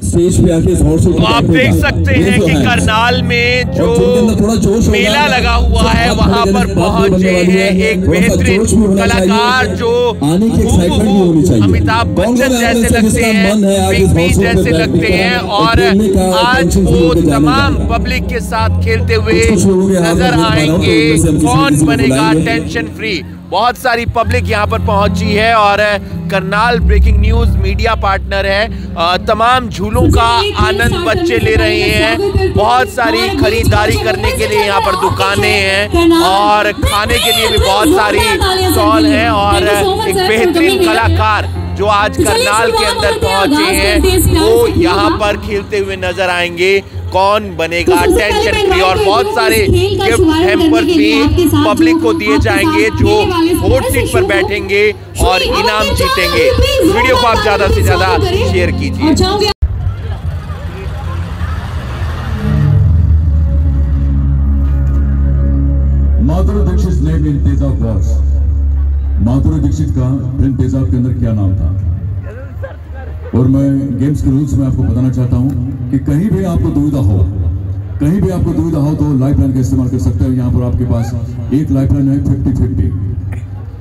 Stage पे आके जोर से तो आप देख सकते हैं कि करनाल में जो मेला लगा हुआ है वहां पर पहुंचे हैं एक बेहतरीन कलाकार जो अमिताभ बच्चन जैसे लगते हैं, बिग बी जैसे लगते हैं और आज वो तमाम पब्लिक के साथ खेलते हुए नजर आएंगे। कौन बनेगा टेंशन फ्री। बहुत सारी पब्लिक यहाँ पर पहुंची है और Karnal breaking news media partner है। तमाम झूलों का आनंद बच्चे ले रहे हैं। बहुत सारी खरीदारी करने के लिए यहाँ पर दुकानें हैं और खाने के लिए भी बहुत सारी स्टॉल हैं और एक बेहतरीन कलाकार जो आज करनाल के अंदर पहुंचे हैं वो यहाँ पर खेलते हुए नजर आएंगे। कौन बनेगा टेंशन फ्री और बहुत सारे गिफ्ट हैम्पर भी पब्लिक को दिए जाएंगे जो वोट सीट पर बैठेंगे और इनाम जीतेंगे। वीडियो को आप ज्यादा से ज्यादा शेयर कीजिए। माधुरी दीक्षित नेम इन तेजाब वॉज। माधुरी दीक्षित का फिल्म तेजाब के अंदर क्या नाम था? और मैं गेम्स के रूल्स में आपको बताना चाहता हूं कि कहीं भी आपको दुविधा हो तो लाइफ लाइन का इस्तेमाल कर सकते हैं। यहाँ पर आपके पास एक लाइफ लाइन है 50-50।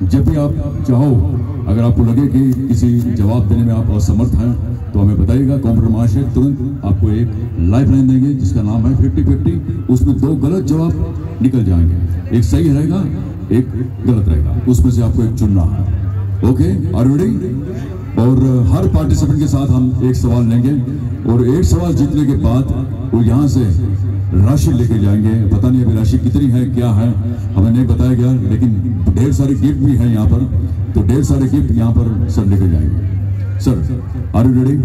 जब भी आप चाहो, अगर आपको लगे कि किसी जवाब देने में आप असमर्थ हैं तो हमें बताइएगा। कॉम्प्रोमाइज है, तुरंत आपको एक लाइफ लाइन देंगे जिसका नाम है 50-50। उसमें 2 गलत जवाब निकल जाएंगे, एक सही रहेगा एक गलत रहेगा, उसमें से आपको एक चुनना है। Okay, are you ready? और हर पार्टिसिपेंट के साथ हम एक सवाल लेंगे और एक सवाल जीतने के बाद वो यहाँ से राशि लेके जाएंगे। पता नहीं अभी राशि कितनी है क्या है हमें नहीं बताया गया, लेकिन ढेर सारे गिफ्ट भी हैं यहाँ पर, तो ढेर सारे गिफ्ट यहाँ पर सर लेके जाएंगे। Sir are you ready?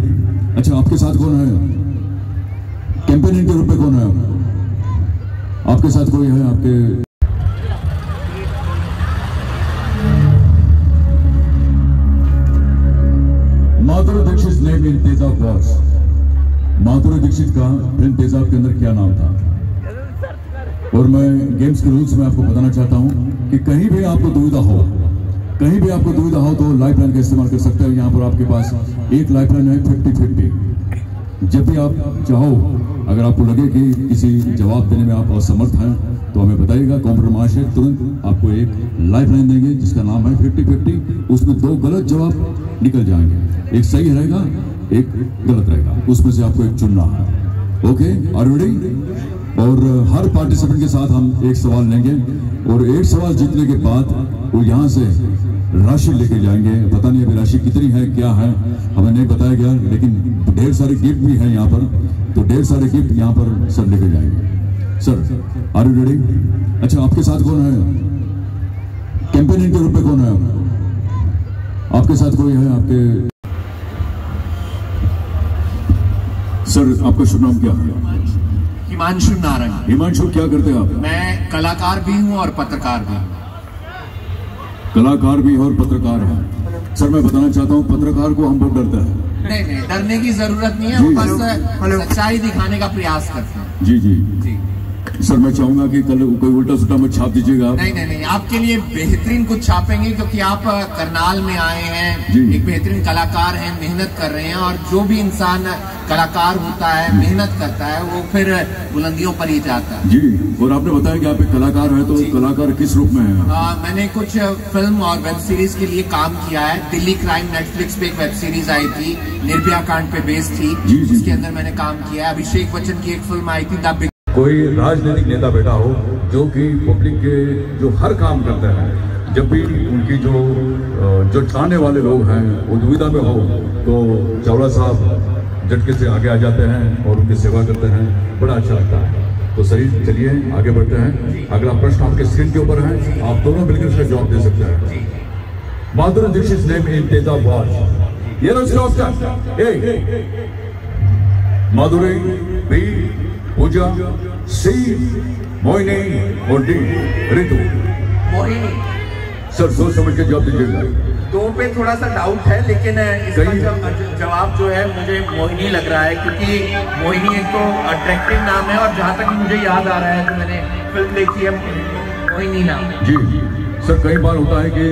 अच्छा, आपके साथ कौन है? कैंपेनिंग के रूप में कौन है? आपके साथ कोई है? आपके माधुरी दीक्षित नेम इन तेजाब वॉज। माधुरी दीक्षित का फिल्म तेजाब के अंदर क्या नाम था? और मैं गेम्स के रूल्स में आपको बताना चाहता हूं कि कहीं भी आपको दुविधा हो तो लाइफ लाइन का इस्तेमाल कर सकते हैं। यहाँ पर आपके पास एक लाइफ लाइन है 50-50। जब भी आप चाहो, अगर आपको लगे कि किसी जवाब देने में आप असमर्थ हैं तो हमें बताइएगा। कॉम्प्रोमाइज है, तुरंत आपको एक लाइफ लाइन देंगे जिसका नाम है 50-50। उसमें 2 गलत जवाब निकल जाएंगे, एक सही रहेगा एक गलत रहेगा, उसमें से आपको एक चुनना है। Okay, are you ready? और हर पार्टिसिपेंट के साथ हम एक सवाल लेंगे और एक सवाल जीतने के बाद वो यहाँ से राशि लेके जाएंगे। पता नहीं अभी राशि कितनी है क्या है हमें नहीं बताया गया, लेकिन ढेर सारे गिफ्ट भी हैं यहाँ पर, तो ढेर सारे गिफ्ट यहाँ पर सर लेके जाएंगे। Sir are you ready? अच्छा, आपके साथ कौन है? कैंपेनिंग के रूप में कौन है? आपके साथ कोई है? आपके सर, आपका शुभ नाम क्या है? हिमांशु नारायण। हिमांशु, क्या करते हैं आप? मैं कलाकार भी हूँ और पत्रकार भी। कलाकार भी और पत्रकार है। सर, मैं बताना चाहता हूँ पत्रकार को हम बहुत डरते हैं। नहीं, डरने की जरूरत नहीं है, बस सच्चाई दिखाने का प्रयास करते हैं। जी जी जी। सर, मैं चाहूंगा कि कल कोई उल्टा सुल्टा मत छाप दीजिएगा। नहीं, आपके लिए बेहतरीन कुछ छापेंगे क्योंकि आप करनाल में आए हैं, एक बेहतरीन कलाकार हैं, मेहनत कर रहे हैं और जो भी इंसान कलाकार होता है, मेहनत करता है, वो फिर बुलंदियों पर ही जाता है। जी, और आपने बताया कि आप एक कलाकार हैं, तो कलाकार किस रूप में हैं? मैंने कुछ फिल्म और वेब सीरीज के लिए काम किया है। दिल्ली क्राइम नेटफ्लिक्स पे एक वेब सीरीज आई थी, निर्भया कांड पे बेस्ड थी, जिसके अंदर मैंने काम किया है। अभिषेक बच्चन की एक फिल्म आई थी द बिग। कोई राजनीतिक नेता बैठा हो जो कि पब्लिक के जो हर काम करते हैं, जब भी उनकी जो चाहने वाले लोग हैं वो दुविधा में हो तो चावला साहब झटके से आगे आ जाते हैं और उनकी सेवा करते हैं, बड़ा अच्छा लगता है। तो सही, चलिए आगे बढ़ते हैं। अगला प्रश्न आपके स्क्रीन के ऊपर है, आप दोनों मिलकर इसका जवाब दे सकते हैं। माधुरी दीक्षित नेम इन तेजाब वॉज। ये माधुरी, बी, पूजा, सी, मोहिनी और डी, ऋतु। मोहिनी। सर, सोच समझ के जवाब दीजिएगा। 2 पे थोड़ा सा डाउट है, लेकिन इसका जवाब जो है मुझे मोहिनी लग रहा है, क्योंकि मोहिनी एक तो अट्रैक्टिव नाम है और जहाँ तक मुझे याद आ रहा है तो मैंने फिल्म देखी है मोहिनी नाम। जी सर, कई बार होता है कि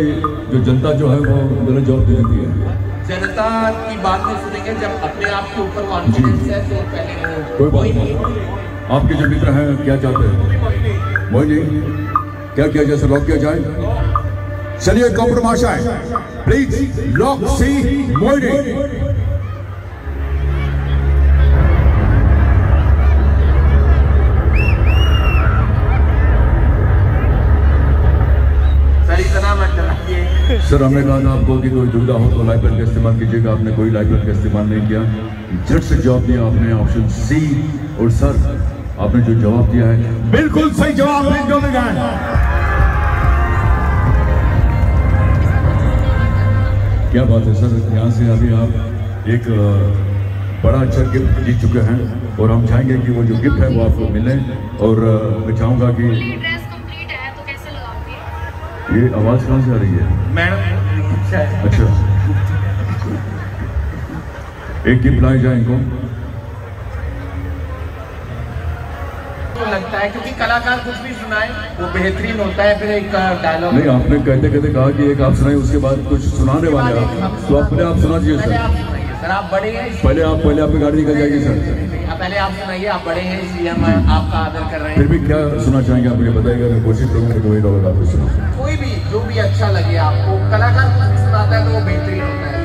जो जनता जो है वो गलत जवाब दे देती है। जनता की बात नहीं सुनेंगे। जब अपने आप के ऊपर कॉन्फिडेंस है तो पहले वो कोई बात नहीं। आपके जो मित्र हैं क्या चाहते हैं? वही नहीं, क्या किया जाए? लॉक किया जाए? चलिए कॉम्प्रोमाइज है, please lock C Moini. Sir हमने कहा था आपको कि कोई दुविधा हो तो लाइफ का इस्तेमाल कीजिएगा, आपने कोई लाइफ का इस्तेमाल नहीं किया, झट से जवाब दिया आपने ऑप्शन सी। और सर आपने जो जवाब दिया है बिल्कुल सही जवाब देगा। क्या बात है सर, यहाँ से अभी आप एक बड़ा अच्छा गिफ्ट जीत चुके हैं और हम चाहेंगे कि वो जो गिफ्ट है वो आपको मिले। और मैं चाहूँगा कि ये आवाज कहाँ से आ रही है? मैडम अच्छा, एक गिफ्ट लाए जाए इनको। लगता है क्योंकि कलाकार कुछ भी सुनाए वो बेहतरीन होता है। फिर एक डायलॉग नहीं, आपने कहते कहते कहा कि एक आप सुनाए, उसके बाद कुछ सुनाने वाले आप, तो अपने आप सुना दीजिए सर। सर आप बड़े हैं, पहले आपकी गाड़ी निकल जाएगी सर। पहले आप सुनाइए, आप बड़े हैं इसलिए हम आपका आदर कर रहे हैं। फिर भी क्या सुना चाहेंगे आप मुझे बताइएगा, मैं कोशिश करूँगा कि वही डॉलर आपको सुना। कोई भी जो भी अच्छा लगे आपको, कलाकार कुछ भी सुनाता है तो वो बेहतरीन होता है।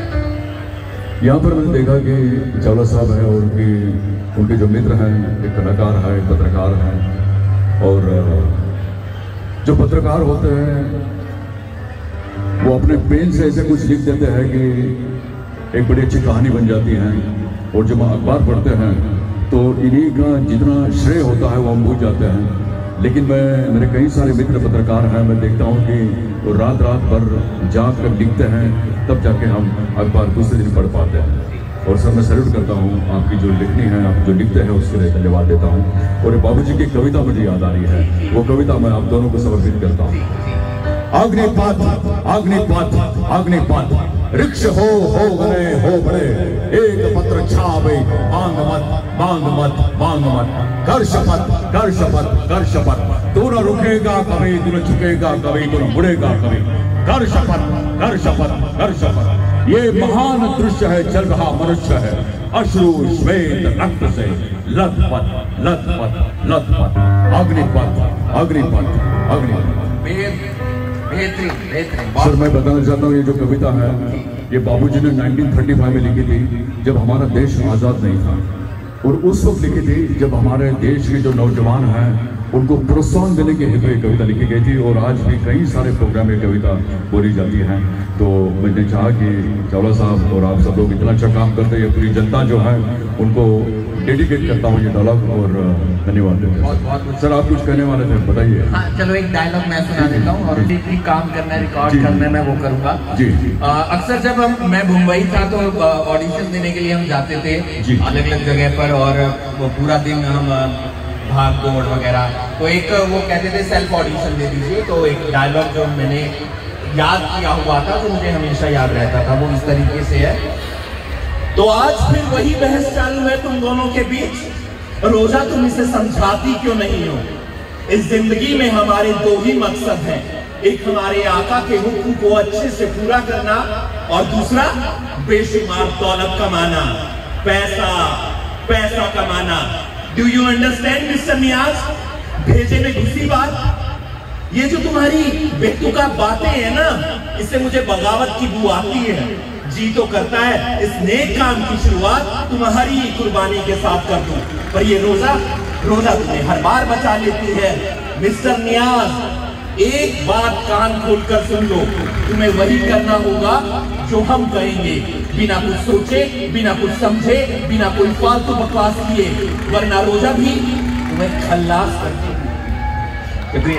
यहाँ पर मैंने देखा कि चावला साहब हैं और उनके जो मित्र हैं, एक कलाकार है, एक पत्रकार हैं। और जो पत्रकार होते हैं वो अपने पेन से ऐसे कुछ लिख देते हैं कि एक बड़ी अच्छी कहानी बन जाती है। और जब हम अखबार पढ़ते हैं तो इन्हीं का जितना श्रेय होता है वो हम भूल जाते हैं। लेकिन मेरे कई सारे मित्र पत्रकार हैं, मैं देखता हूँ कि वो रात भर जाग कर लिखते हैं, तब जाके हम अखबार दूसरे दिन पढ़ पाते हैं। और सर मैं सैल्यूट करता हूँ आपकी जो लिखनी है, आप जो लिखते हैं उसके लिए धन्यवाद देता हूँ। और बाबूजी की कविता मुझे याद आ रही है, वो कविता मैं आप दोनों को समर्पित करता हूँ। अग्निपथ अग्निपथ अग्निपथ वृक्ष हो गए हो बड़े, एक पत्र छावे मांग मत कर शपथ तू न रुकेगा कभी, तू न झुकेगा कभी, तू न मुड़ेगा कभी, कर शपथ। ये महान दृश्य है, चल रहा मनुष्य है, अश्रु श्वेत रक्त से लथपथ अग्निपथ। सर मैं बताना चाहता हूँ, ये जो कविता है ये बाबूजी ने 1935 में लिखी थी, जब हमारा देश आजाद नहीं था। और उस वक्त लिखी थी जब हमारे देश के जो नौजवान हैं उनको प्रोत्साहन देने के हेतु ये कविता लिखी गई थी। और आज भी कई सारे प्रोग्राम में कविता बोली जाती है। तो मैंने चाहा कि चावला साहब और आप सब लोग इतना अच्छा काम करते हैं, पूरी जनता जो है उनको डेडिकेट करता हूँ ये डायलॉग और धन्यवाद देता हूँ। सर आप कुछ कहने वाले थे, बताइए। हाँ चलो एक डायलॉग मैं सुना देता हूँ और भी काम करना है, रिकॉर्ड करना है, मैं वो करूँगा जी। अक्सर जब मैं मुंबई था तो ऑडिशन देने के लिए हम जाते थे अलग अलग जगह पर, और वो पूरा दिन हम भाग दौड़ वगैरह। तो एक वो कहते थे सेल्फ ऑडिशन दे दीजिए, तो एक डायलॉग जो मैंने याद किया हुआ था तो मुझे हमेशा याद रहता था, वो इस तरीके से है। तो आज फिर वही बहस चालू है तुम दोनों के बीच, रोजा तुम इसे समझाती क्यों नहीं हो? इस जिंदगी में हमारे दो ही मकसद हैं, एक हमारे आका के हुक्म को अच्छे से पूरा करना और दूसरा बेशुमार दौलत कमाना, पैसा कमाना। डू यू अंडरस्टैंड मिस्टर नियाज? भेजे में घुसी बात। ये जो तुम्हारी बेतुका बातें हैं ना, इससे मुझे बगावत की बू आती है। जी तो करता है इस नेक काम की शुरुआत तुम्हारी कुर्बानी के साथ कर दूं, पर ये रोजा तुम्हें हर बार बचा लेती है। मिस्टर नियाज एक बात कान खोलकर सुन लो, तुम्हें वही करना होगा जो हम कहेंगे, बिना कुछ सोचे, बिना कुछ समझे, बिना कोई फालतू बकवास किए, वरना रोजा भी तुम्हें खल्लास कर देगी।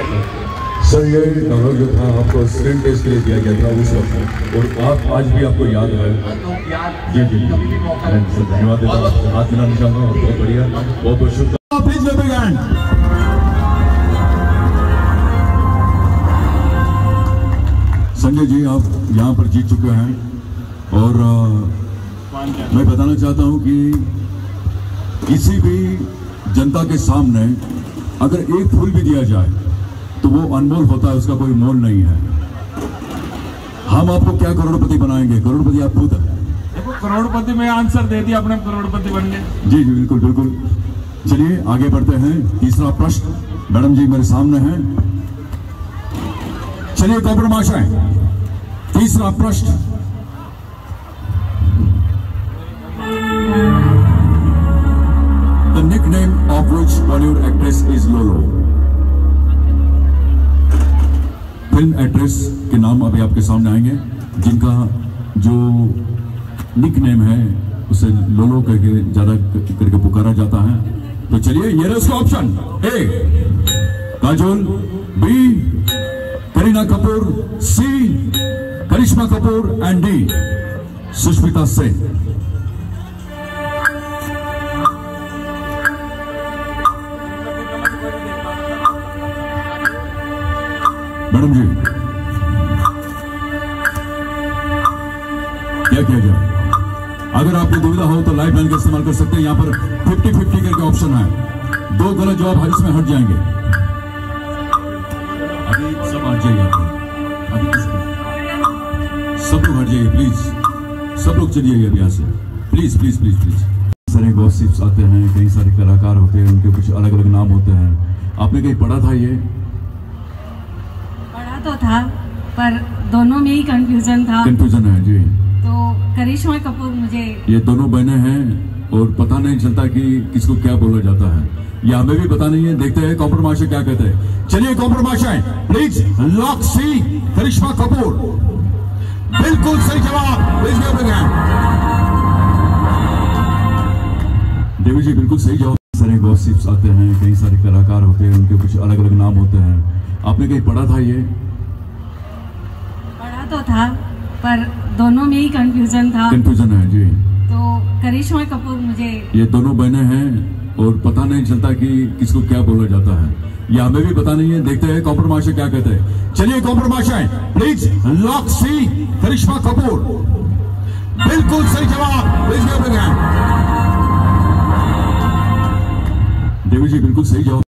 सर ये डायलॉग जो था आपको स्क्रीन टेस्ट के लिए दिया गया था उस वक्त, और आप आज भी आपको याद है? जी धन्यवाद देता हूँ, हाथ मिलाना चाहूँगा। बहुत बढ़िया, बहुत शुक्रिया। संजय जी आप यहाँ पर जीत चुके हैं और मैं बताना चाहता हूँ कि किसी भी जनता के सामने अगर एक फूल भी दिया जाए तो वो अनमोल होता है, उसका कोई मोल नहीं है। हम आपको क्या करोड़पति बनाएंगे? करोड़पति आप खुद है। करोड़पति में आंसर दे दिया, अपने करोड़पति बन गए। जी जी बिल्कुल बिल्कुल। चलिए आगे बढ़ते हैं। तीसरा प्रश्न मैडम जी मेरे सामने है। चलिए कॉम्प्रोमाइज है। तीसरा प्रश्न, the nickname of which Bollywood actress is लोलो। फिल्म एक्ट्रेस के नाम अभी आपके सामने आएंगे जिनका जो निकनेम है उसे लोलो करके ज्यादा करके पुकारा जाता है। तो चलिए ये रहा उसका ऑप्शन। A Kajol, B Kareena Kapoor, C Karisma Kapoor and D Sushmita Sen. Madam ji क्या किया जाए? अगर आपको दुविधा हो तो लाइफ लाइन का इस्तेमाल कर सकते हैं। यहां पर 50-50 करके ऑप्शन है। 2 गलत जवाब इसमें हट जाएंगे। अभी सब हट जाइए। अभी सब लोग हट जाइए प्लीज। सब लोग चलिए अभी यहां से प्लीज प्लीज प्लीज प्लीज। सारे गॉसिप्स आते हैं, कई सारे कलाकार होते हैं, उनके कुछ अलग अलग नाम होते हैं। आपने कहीं पढ़ा था? ये पढ़ा तो था पर दोनों में ही कंफ्यूजन था। कंफ्यूजन है जी। तो करिश्मा कपूर मुझे, ये दोनों बहनें हैं और पता नहीं चलता कि किसको क्या बोला जाता है। ये हमें भी पता नहीं है। देखते हैं कॉम्प्रोमाइज क्या कहते हैं। चलिए कॉम्प्रोमाइज है प्लीज। लॉक सी करिश्मा कपूर। बिल्कुल सही जवाब। देवी जी बिल्कुल सही जवाब। सारे गॉसिप्स आते हैं, कई सारे कलाकार होते हैं, उनके कुछ अलग अलग नाम होते हैं। आपने कहीं पढ़ा था? ये पढ़ा तो था पर दोनों में ही कंफ्यूजन था। कंफ्यूजन है जी। तो करिश्मा कपूर मुझे, ये दोनों बहनें हैं और पता नहीं चलता कि किसको क्या बोला जाता है। ये हमें भी पता नहीं है। देखते हैं कॉम्प्रोमाइज क्या कहते हैं। चलिए कॉम्प्रोमाइज है प्लीज। लॉक सी करिश्मा कपूर। बिल्कुल सही जवाब। देवी जी बिल्कुल सही जवाब।